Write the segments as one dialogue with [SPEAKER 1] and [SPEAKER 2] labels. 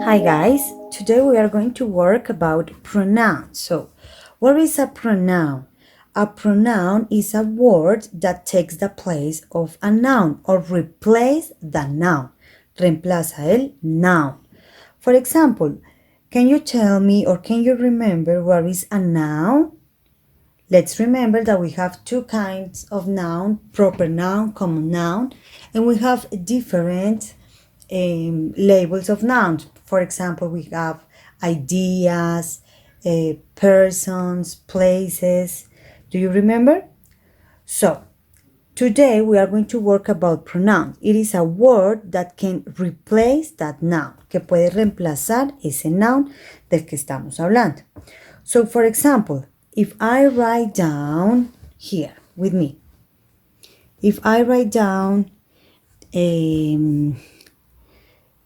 [SPEAKER 1] Hi guys, today we are going to work about pronouns. So, what is a pronoun? A pronoun is a word that takes the place of a noun or replace the noun. Reemplaza el noun. For example, can you tell me or can you remember what is a noun? Let's remember that we have two kinds of noun, proper noun, common noun, and we have different labels of nouns. For example, we have ideas, persons, places. Do you remember? So, today we are going to work about pronouns. It is a word that can replace that noun, que puede reemplazar ese noun del que estamos hablando. So, for example, if I write down here with me, if I write down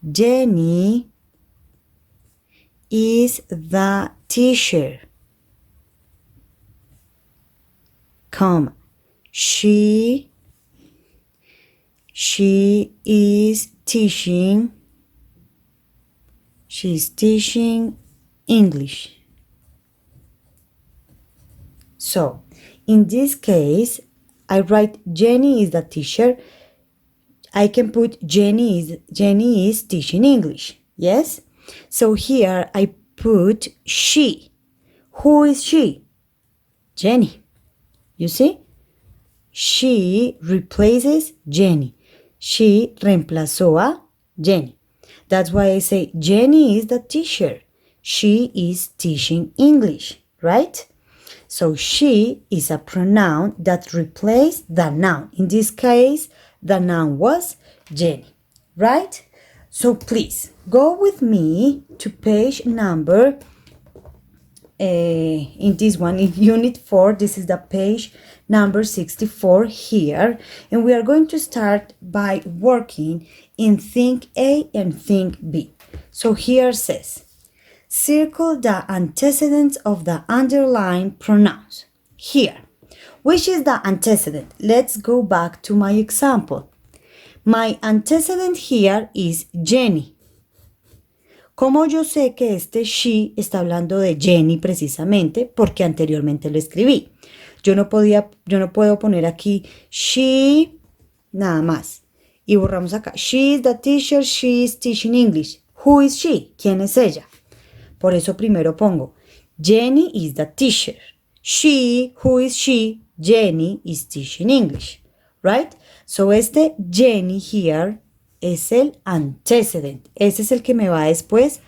[SPEAKER 1] Jenny is the teacher, comma, she is teaching, she's teaching English. So, in this case, I write Jenny is the teacher. I can put Jenny is teaching English. Yes? So here I put she. Who is she? Jenny. You see? She replaces Jenny. She reemplazó a Jenny. That's why I say Jenny is the teacher. She is teaching English, right? So she is a pronoun that replaced the noun. In this case, the noun was Jenny, right? So please go with me to page number, in this one, in unit 4, this is the page number 64 here. And we are going to start by working in think A and think B. So here says, circle the antecedents of the underlined pronouns. Here, which is the antecedent? Let's go back to my example. My antecedent here is Jenny. ¿Cómo yo sé que este she está hablando de Jenny precisamente? Porque anteriormente lo escribí. Yo no puedo poner aquí she, nada más. Y borramos acá. She is the teacher, she is teaching English. Who is she? ¿Quién es ella? Por eso primero pongo Jenny is the teacher. She, who is she? Jenny is teaching English. Right? So este Jenny here es el antecedent. Ese es el que me va después.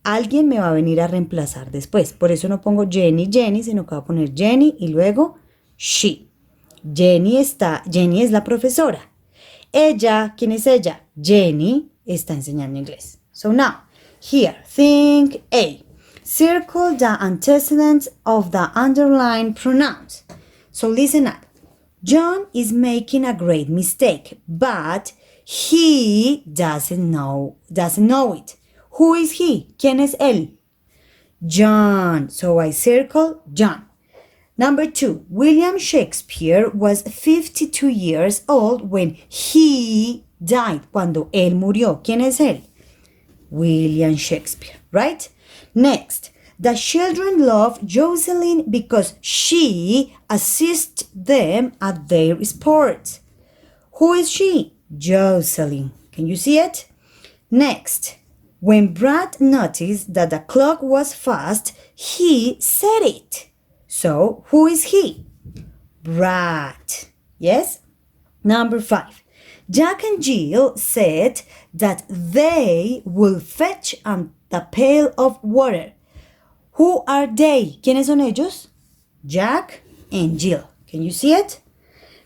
[SPEAKER 1] Alguien me va a venir a reemplazar después. Por eso no pongo Jenny, sino que voy a poner Jenny y luego she. Jenny es la profesora. Ella, ¿quién es ella? Jenny está enseñando inglés. So now, here, think A. Circle the antecedents of the underlined pronouns. So listen up. John is making a great mistake, but he doesn't know it. Who is he? ¿Quién es él? John. So I circle John. Number 2. William Shakespeare was 52 years old when he died. Cuando él murió. ¿Quién es él? William Shakespeare, right? Next, the children love Jocelyn because she assists them at their sports. Who is she? Jocelyn. Can you see it? Next, when Brad noticed that the clock was fast, he set it. So, who is he? Brad. Yes? Number 5. Jack and Jill said that they will fetch the pail of water. Who are they? ¿Quiénes son ellos? Jack and Jill. Can you see it?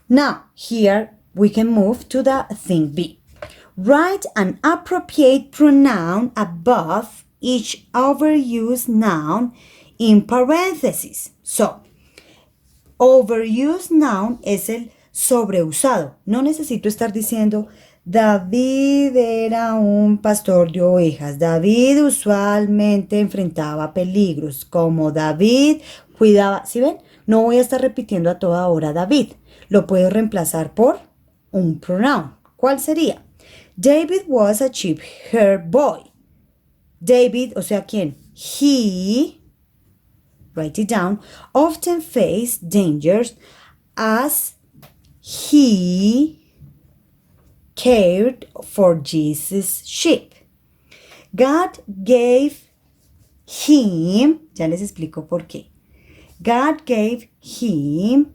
[SPEAKER 1] Now, here we can move to the thing B. Write an appropriate pronoun above each overused noun in parentheses. So, overused noun es el sobreusado. No necesito estar diciendo David era un pastor de ovejas. David usualmente enfrentaba peligros. Como David cuidaba. ¿Sí ven? No voy a estar repitiendo a toda hora David. Lo puedo reemplazar por un pronoun. ¿Cuál sería? David was a cheap-haired boy. David, o sea, ¿quién? He, write it down, often faced dangers as he cared for Jesus' sheep. God gave him, ya les explico por qué. God gave him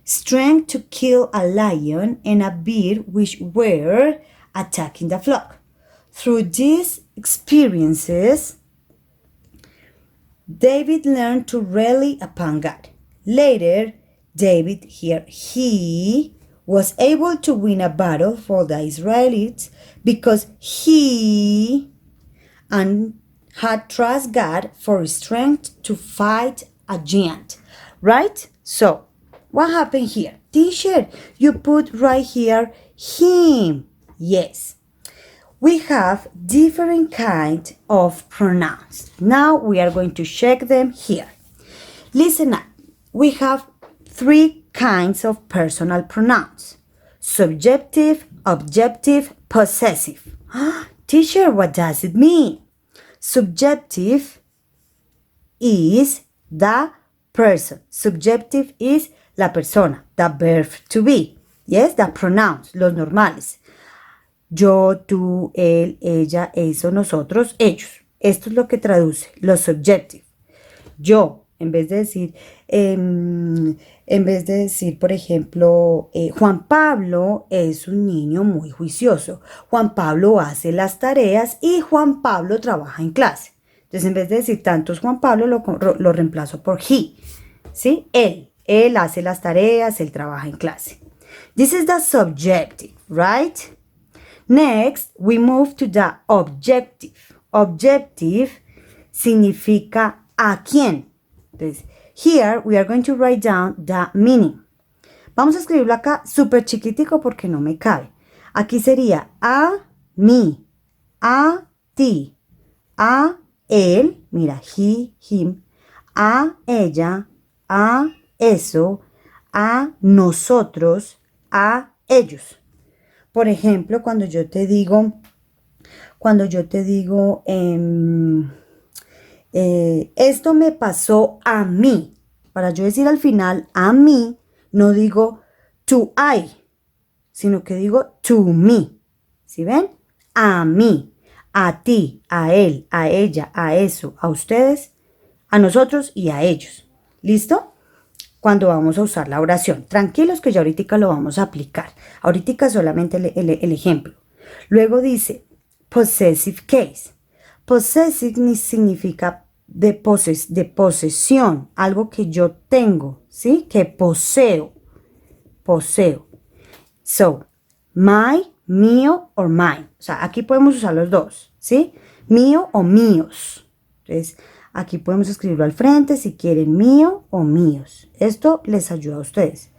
[SPEAKER 1] strength to kill a lion and a bear which were attacking the flock. Through these experiences, David learned to rely upon God. Later, David, here, he was able to win a battle for the Israelites because he and had trust God for strength to fight a giant. Right? So, what happened here? Teacher, you put right here him. Yes. We have different kinds of pronouns. Now we are going to check them here. Listen up. We have three kinds of personal pronouns: subjective, objective, possessive. Teacher, what does it mean? Subjective is the person. Subjective is la persona, the verb to be. Yes, the pronouns, los normales. Yo, tú, él, ella, eso, nosotros, ellos. Esto es lo que traduce los subjective. Yo, en vez de decir, por ejemplo, Juan Pablo es un niño muy juicioso. Juan Pablo hace las tareas y Juan Pablo trabaja en clase. Entonces, en vez de decir tantos Juan Pablo, lo reemplazo por he. ¿Sí? Él hace las tareas, él trabaja en clase. This is the subjective, right? Next, we move to the objective. Objective significa a quién. Entonces, here we are going to write down the meaning. Vamos a escribirlo acá súper chiquitico porque no me cabe. Aquí sería a mí, a ti, a él, mira, he, him, a ella, a eso, a nosotros, a ellos. Por ejemplo, cuando yo te digo, esto me pasó a mí. Para yo decir al final a mí, no digo to I, sino que digo to me. ¿Sí ven? A mí, a ti, a él, a ella, a eso, a ustedes, a nosotros y a ellos. ¿Listo? Cuando vamos a usar la oración. Tranquilos que ya ahorita lo vamos a aplicar. Ahorita solamente el ejemplo. Luego dice possessive case. Possessive significa de posesión, algo que yo tengo, ¿sí? Que poseo. So, my, mío or mine. O sea, aquí podemos usar los dos, ¿sí? Mío o míos. Entonces, aquí podemos escribirlo al frente si quieren mío o míos. Esto les ayuda a ustedes.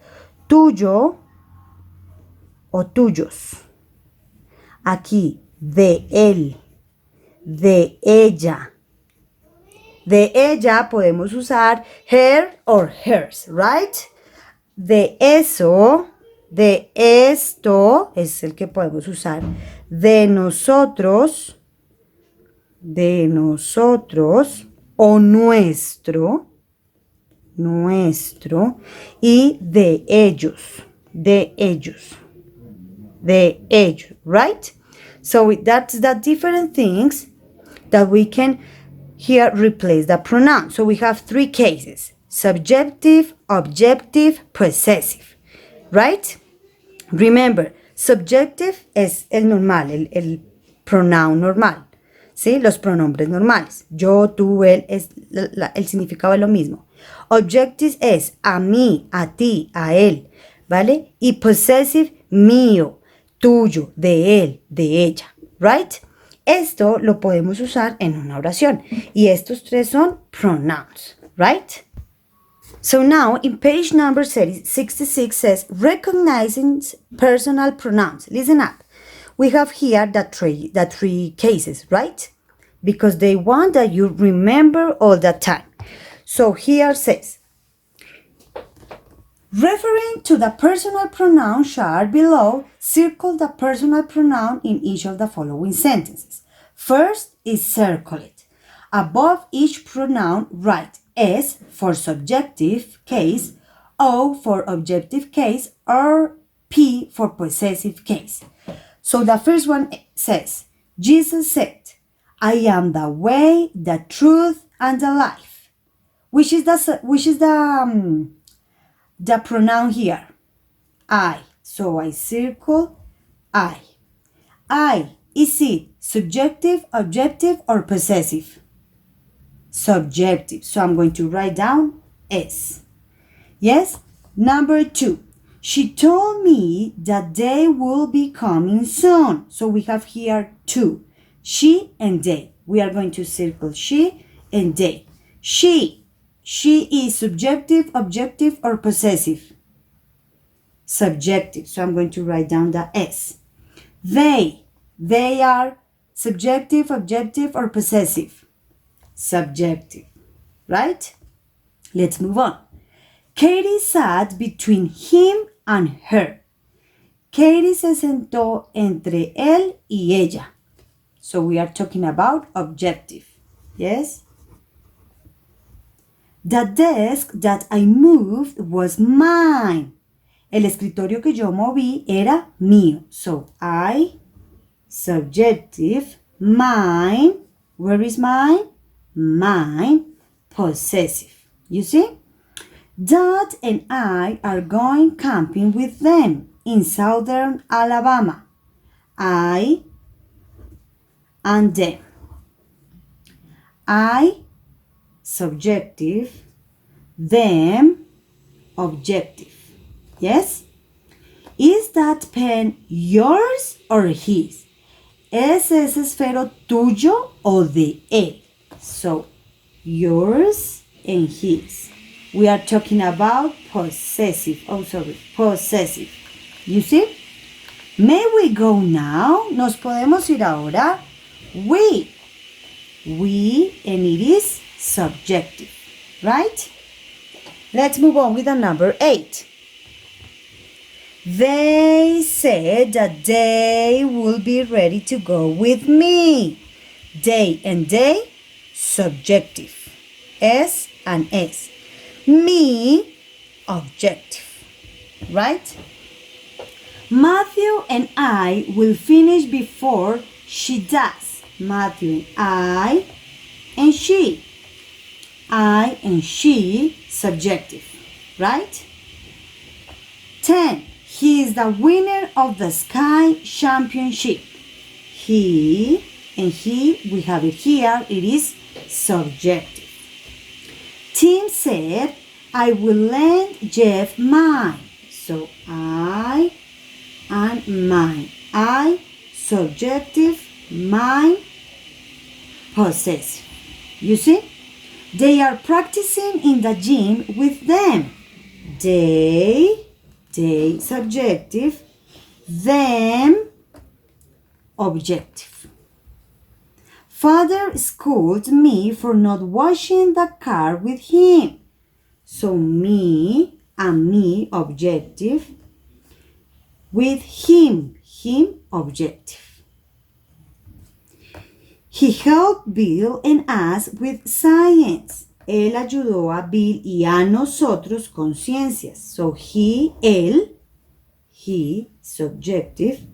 [SPEAKER 1] Tuyo o tuyos. Aquí, de él, de ella. De ella podemos usar her or hers, right? De eso, de esto es el que podemos usar. De nosotros o nuestro, y de ellos, right? So that's the different things that we can here replace the pronoun. So we have three cases: subjective, objective, possessive, right? Remember, subjective es el normal, el pronoun normal. ¿Sí? Los pronombres normales. Yo, tú, él, el significado es lo mismo. Objective es a mí, a ti, a él, ¿vale? Y possessive, mío, tuyo, de él, de ella, right? Esto lo podemos usar en una oración. Y estos tres son pronouns, right? So now, in page number 66 says, recognizing personal pronouns. Listen up. We have here the three cases, right? Because they want that you remember all the time. So here says, referring to the personal pronoun chart below, circle the personal pronoun in each of the following sentences. First is circle it. Above each pronoun, write S for subjective case, O for objective case, or P for possessive case. So the first one says, Jesus said, I am the way, the truth, and the life. Which is the pronoun here? I. So I circle I. I. Is it subjective, objective, or possessive? Subjective. So I'm going to write down S. Yes? Number 2. She told me that they will be coming soon. So we have here 2. She and they. We are going to circle she and they. She is subjective, objective, or possessive? Subjective. So I'm going to write down the S. They are subjective, objective, or possessive? Subjective. Right? Let's move on. Katie sat between him and her. Katie se sentó entre él y ella. So we are talking about objective. Yes? The desk that I moved was mine. El escritorio que yo moví era mío. So I, subjective, mine. Where is mine? Mine, possessive. You see? Dad and I are going camping with them in southern Alabama. I and them. I, subjective, them, objective. Yes? Is that pen yours or his? ¿Es ese esfero tuyo o de él? So, yours and his. We are talking about possessive. Possessive. You see? May we go now? ¿Nos podemos ir ahora? We, and it is subjective. Right? Let's move on with the number 8. They said that they will be ready to go with me. They and they, subjective. S and S. Me, objective. Right? Matthew and I will finish before she does. Matthew and she. I and she, subjective. Right? 10. He is the winner of the Sky Championship. He and he, we have it here, it is subjective. Tim said, I will lend Jeff mine. So I and mine. I, subjective, mine, possessive. You see? They are practicing in the gym with them. They, subjective, them, objective. Father scolded me for not washing the car with him. So me and me, objective, with him, objective. He helped Bill and us with science. Él ayudó a Bill y a nosotros con ciencias. So él, subjective,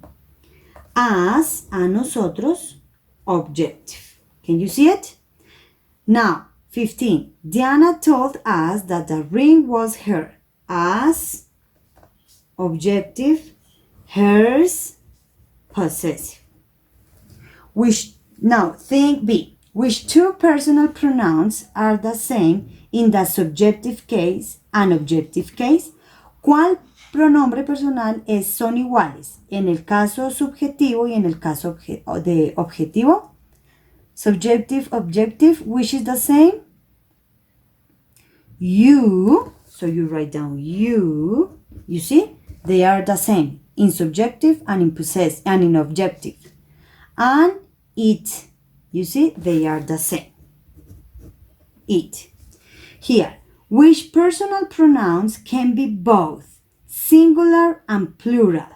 [SPEAKER 1] us, a nosotros, objective. Can you see it? Now, 15. Diana told us that the ring was her. Us, objective, hers, possessive. Now, think B. Which two personal pronouns are the same in the subjective case and objective case? ¿Cuál pronombre personal son iguales en el caso subjetivo y en el caso de objetivo? Subjective, objective, which is the same? You, so you write down you see? They are the same in subjective and in possessive and in objective. And it, you see, they are the same. It. Here, which personal pronouns can be both singular and plural?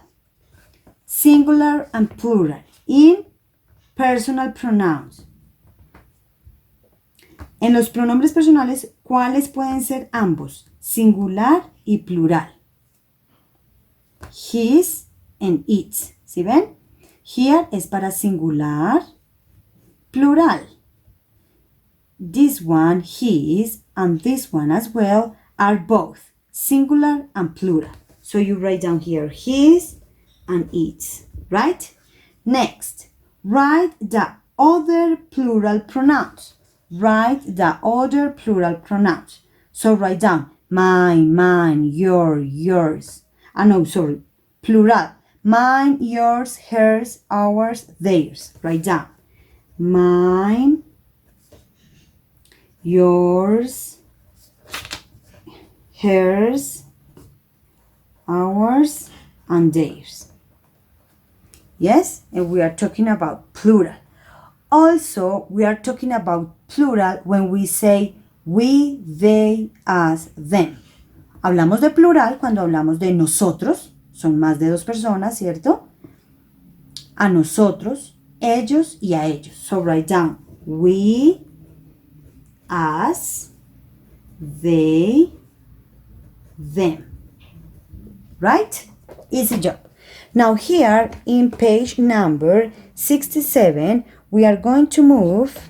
[SPEAKER 1] Singular and plural in Personal pronouns. En los pronombres personales, ¿cuáles pueden ser ambos? Singular y plural. His and its. ¿Sí ven? Here es para singular, plural. This one, his, and this one as well are both singular and plural. So you write down here his and its, right? Next, write the other plural pronouns. Write the other plural pronouns. So write down mine, yours. No, sorry, plural. Mine, yours, hers, ours, theirs. Write down mine, yours, hers, ours, and theirs. Yes, and we are talking about plural. Also, we are talking about plural when we say we, they, us, them. Hablamos de plural cuando hablamos de nosotros, son más de dos personas, ¿cierto? A nosotros, ellos y a ellos. So write down we, us, they, them. Right? Easy job. Now here in page number 67, we are going to move,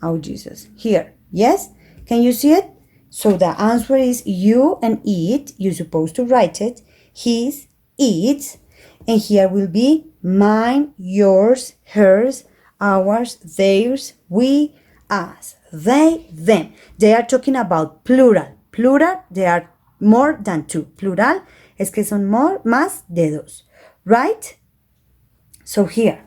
[SPEAKER 1] oh Jesus, here, yes? Can you see it? So the answer is you and it, you're supposed to write it, his, its, and here will be mine, yours, hers, ours, theirs, we, us, they, them. They are talking about plural. Plural, they are more than two. Plural es que son más de dos. Right? So here,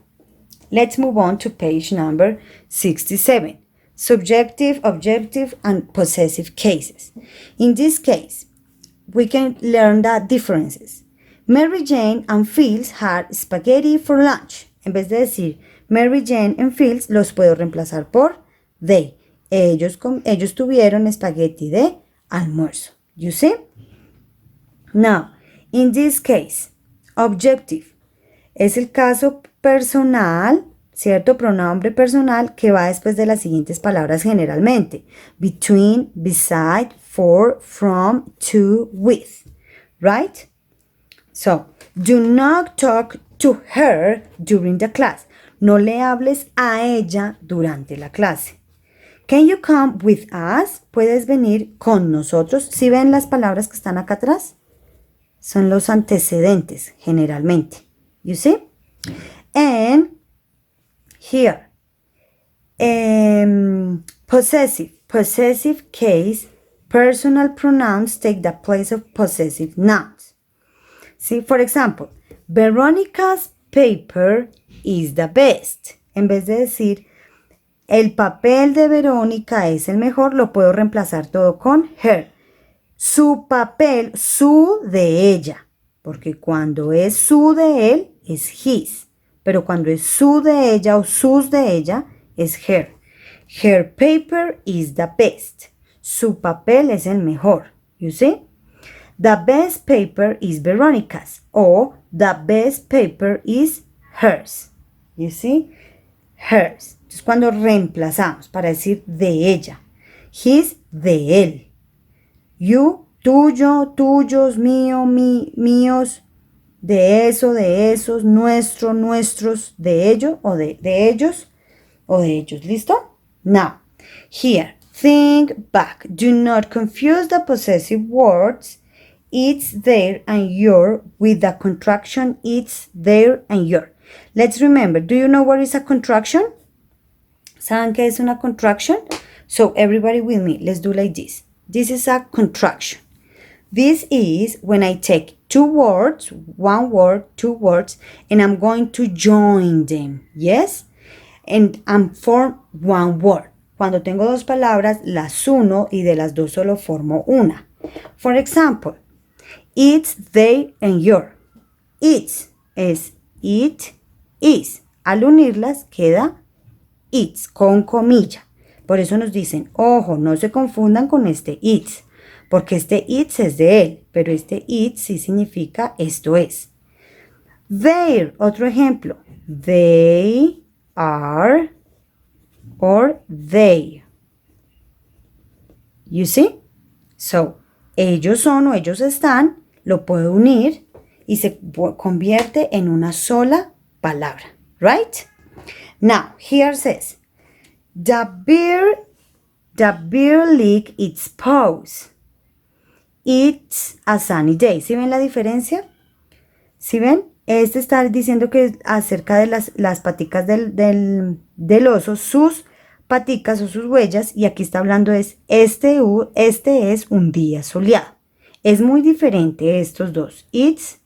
[SPEAKER 1] let's move on to page number 67. Subjective, objective, and possessive cases. In this case, we can learn the differences. Mary Jane and Fields had spaghetti for lunch. En vez de decir Mary Jane and Fields, los puedo reemplazar por they. Ellos tuvieron espagueti de almuerzo. You see? Now, in this case, objective es el caso personal, ¿cierto? Pronombre personal que va después de las siguientes palabras generalmente. Between, beside, for, from, to, with. Right? So, do not talk to her during the class. No le hables a ella durante la clase. Can you come with us? ¿Puedes venir con nosotros? ¿Sí ven las palabras que están acá atrás? Son los antecedentes, generalmente. You see? And here, possessive case, personal pronouns take the place of possessive nouns. See, for example, Veronica's paper is the best. En vez de decir, el papel de Verónica es el mejor, lo puedo reemplazar todo con her. Su papel, su de ella. Porque cuando es su de él, es his. Pero cuando es su de ella o sus de ella, es her. Her paper is the best. Su papel es el mejor. You see? The best paper is Veronica's. O the best paper is hers. You see? Hers. Entonces cuando reemplazamos para decir de ella. His de él. You, tuyo, tuyos, mío, míos. De eso, de esos, nuestro, nuestros, de ello o de ellos o de ellos. ¿Listo? Now, here, think back. Do not confuse the possessive words it's, their, and your with the contraction it's, their, and your. Let's remember, do you know what is a contraction? ¿Saben qué es una contraction? So everybody with me, let's do like this. This is a contraction. This is when I take two words, one word, two words, and I'm going to join them, yes? And form one word. Cuando tengo dos palabras, las uno y de las dos solo formo una. For example, it's, they, and your. It's es it, is. Al unirlas queda it's, con comilla. Por eso nos dicen, ojo, no se confundan con este it's. Porque este it's es de él, pero este it sí significa esto es. Their, otro ejemplo. They are or they. You see? So, ellos son o ellos están, lo puedo unir y se convierte en una sola palabra. Right? Now, here says, the beer licked its paws. It's a sunny day. ¿Sí ven la diferencia? ¿Sí ven? Este está diciendo que acerca de las paticas del oso, sus paticas o sus huellas, y aquí está hablando este es un día soleado. Es muy diferente estos dos, it's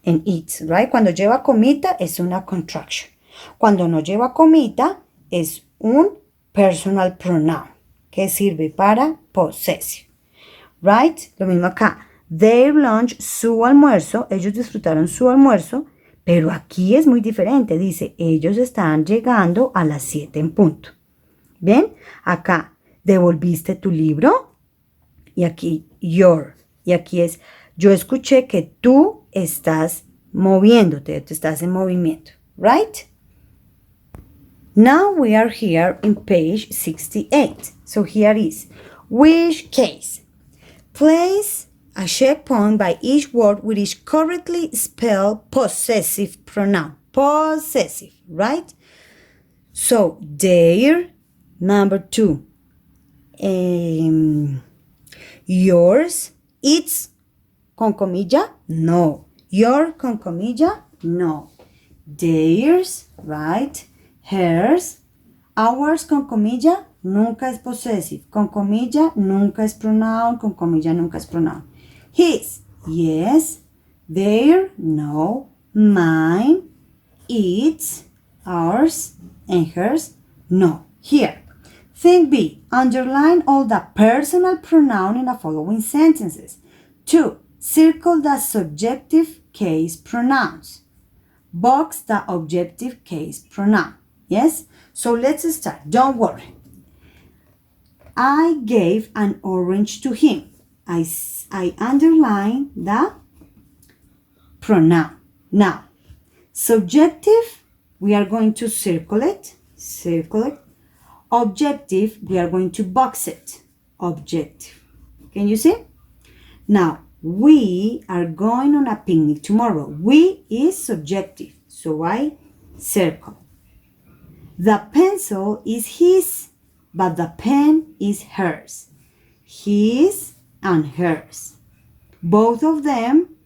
[SPEAKER 1] and its, right? Cuando lleva comita es una contraction. Cuando no lleva comita es un personal pronoun que sirve para possessive, right? Lo mismo acá. Their lunch, su almuerzo, ellos disfrutaron su almuerzo, pero aquí es muy diferente. Dice, ellos están llegando a las 7 en punto. ¿Ven? Acá, ¿devolviste tu libro? Y aquí, your. Y aquí es, yo escuché que tú estás moviéndote, tú estás en movimiento. Right? Now we are here in page 68. So here is, which case? Place a checkpoint by each word with each correctly spelled possessive pronoun. Possessive, right? So, their, number 2. Yours, its, con comilla, no. Your, con comilla, no. Theirs, right? Hers, ours, con comilla, nunca es possessive. Con comilla, nunca es pronoun. Con comilla, nunca es pronoun. His, yes. Their, no. Mine, its, ours, and hers, no. Here. Think B. Underline all the personal pronoun in the following sentences. 2. Circle the subjective case pronouns. Box the objective case pronoun. Yes? So let's start. Don't worry. I gave an orange to him. I underline the pronoun. Now, subjective, we are going to circle it. Circle it. Objective, we are going to box it. Objective. Can you see? Now, we are going on a picnic tomorrow. We is subjective, so I circle. The pencil is his, but the pen is hers. His and hers. Both of them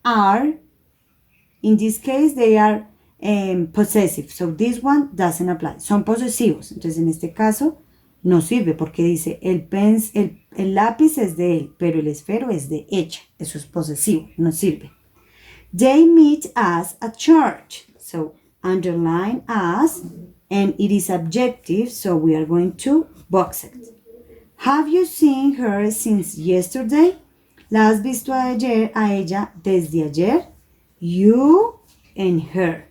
[SPEAKER 1] are, in this case, they are possessive. So this one doesn't apply. Son posesivos. Entonces, en este caso, no sirve porque dice el lápiz es de él, pero el esfero es de ella. Eso es posesivo. No sirve. They meet us at church. So, underline us. And it is objective, so we are going to box it. Have you seen her since yesterday? ¿La has visto a ella desde ayer? You and her.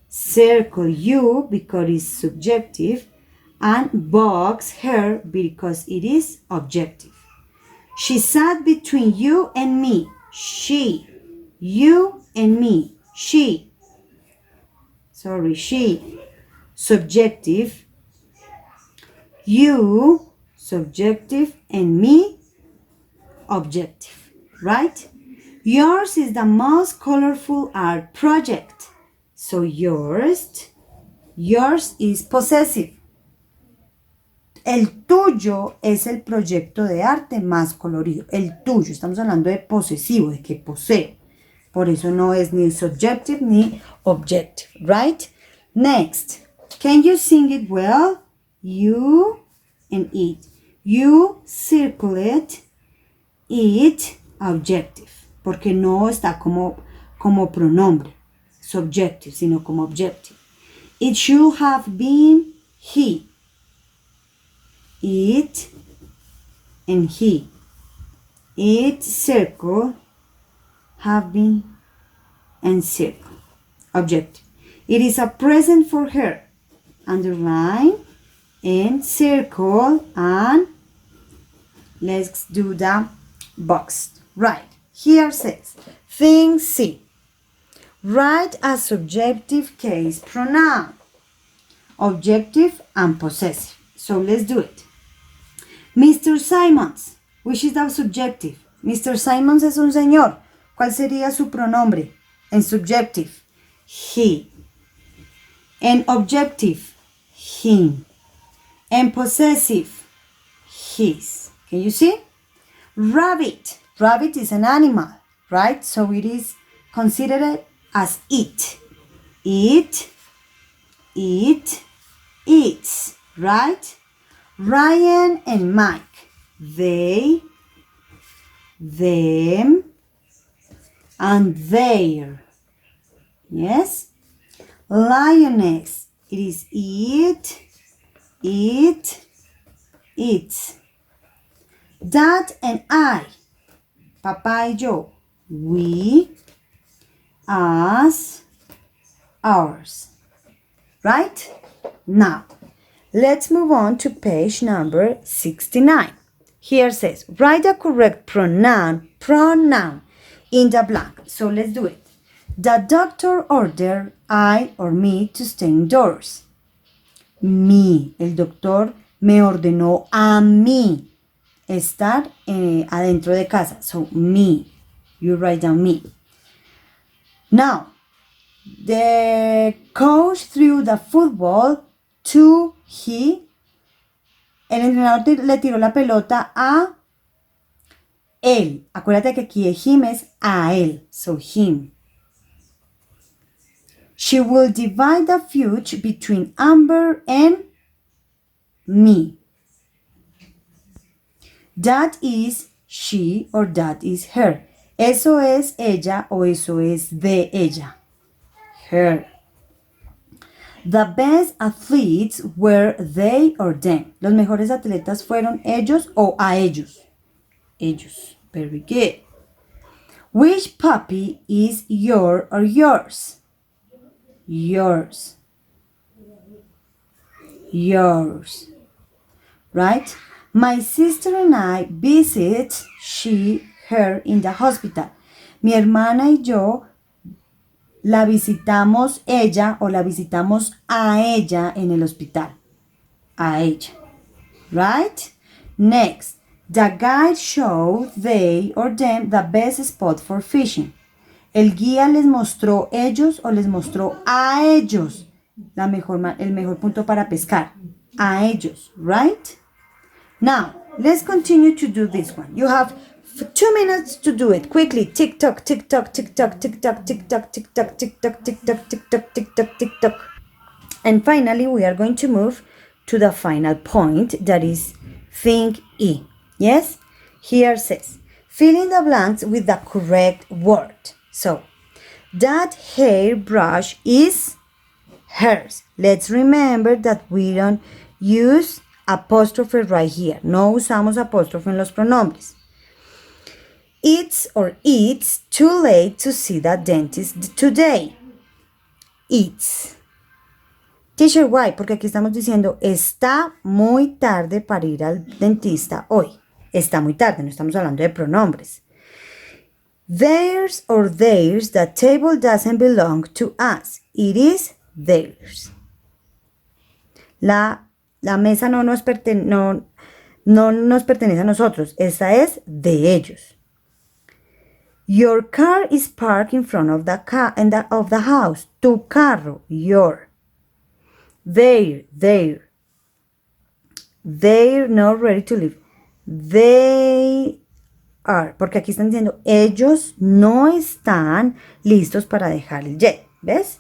[SPEAKER 1] Circle you because it's subjective and box her because it is objective. She sat between you and me. She. You and me. She. Sorry, she. Subjective. You. Subjective and me. Objective. Right? Yours is the most colorful art project. So yours is possessive. El tuyo es el proyecto de arte más colorido. El tuyo. Estamos hablando de posesivo, de que posee. Por eso no es ni subjective ni objective. Right? Next. Can you sing it well? You and it. You circle it. It objective. Porque no está como pronombre. Subjective, sino como objective. It should have been he. It and he. It circle, have been, and circle. Objective. It is a present for her. Underline and circle and let's do the box. Right. Here says, thing C. Write a subjective case pronoun, objective and possessive. So let's do it. Mr. Simons, which is the subjective. Mr. Simons es un señor. ¿Cuál sería su pronombre? En subjective, he. En objective, him. En possessive, his. Can you see? Rabbit. Rabbit is an animal, right? So it is considered as it. It, eats, right? Ryan and Mike. They, them, and their. Yes? Lioness. It is it, its. Dad and I. Papá y yo. We, us, ours. Right? Now, let's move on to page number 69. Here says, write the correct pronoun in the blank. So let's do it. The doctor ordered I or me to stay indoors. Me. El doctor me ordenó a mí estar adentro de casa. So, me. You write down me. Now, the coach threw the football to he. El entrenador le tiró la pelota a él. Acuérdate que aquí him es a él. So, him. She will divide the future between Amber and me. That is she or that is her. Eso es ella o eso es de ella. Her. The best athletes were they or them. Los mejores atletas fueron ellos o a ellos. Ellos. Very good. Which puppy is your or yours? Yours. Yours. Right? My sister and I visit her in the hospital. Mi hermana y yo la visitamos ella o la visitamos a ella en el hospital. A ella. Right? Next. The guide showed they or them the best spot for fishing. El guía les mostró ellos o les mostró a ellos el mejor punto para pescar. A ellos, right? Now, let's continue to do this one. You have 2 minutes to do it. Quickly. Tick tock, tick tock, tick tock, tick tock, tick tock, tick tock, tick tock, tick tock, tick tock, tick tock, tick tock. And finally, we are going to move to the final point, that is think E. Yes? Here says, fill in the blanks with the correct word. So, that hairbrush is hers. Let's remember that we don't use apóstrofe right here. No usamos apóstrofe en los pronombres. It's or it's too late to see the dentist today. It's. Teacher, why? Porque aquí estamos diciendo está muy tarde para ir al dentista hoy. Está muy tarde, no estamos hablando de pronombres. Theirs or theirs, the table doesn't belong to us. It is theirs. La mesa no nos pertenece a nosotros. Esa es de ellos. Your car is parked in front of the house. Tu carro, your. They're not ready to leave. They are, porque aquí están diciendo ellos no están listos para dejar el jet. ¿Ves?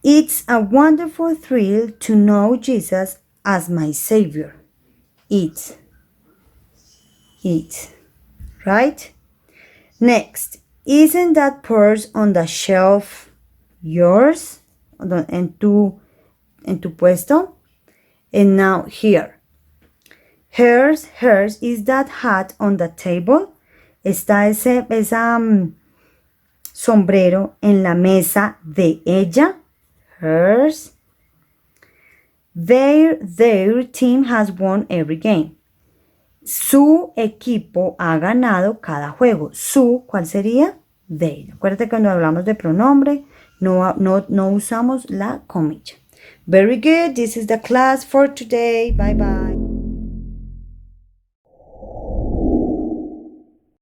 [SPEAKER 1] It's a wonderful thrill to know Jesus as my Savior. It's. Right? Next. Isn't that purse on the shelf yours? En tu puesto. And now here. Hers is that hat on the table. Está ese sombrero en la mesa de ella. Hers. Their team has won every game. Su equipo ha ganado cada juego. Su, ¿cuál sería? they. Acuérdate cuando hablamos de pronombre, no usamos la comilla. Very good. This is the class for today. Bye bye.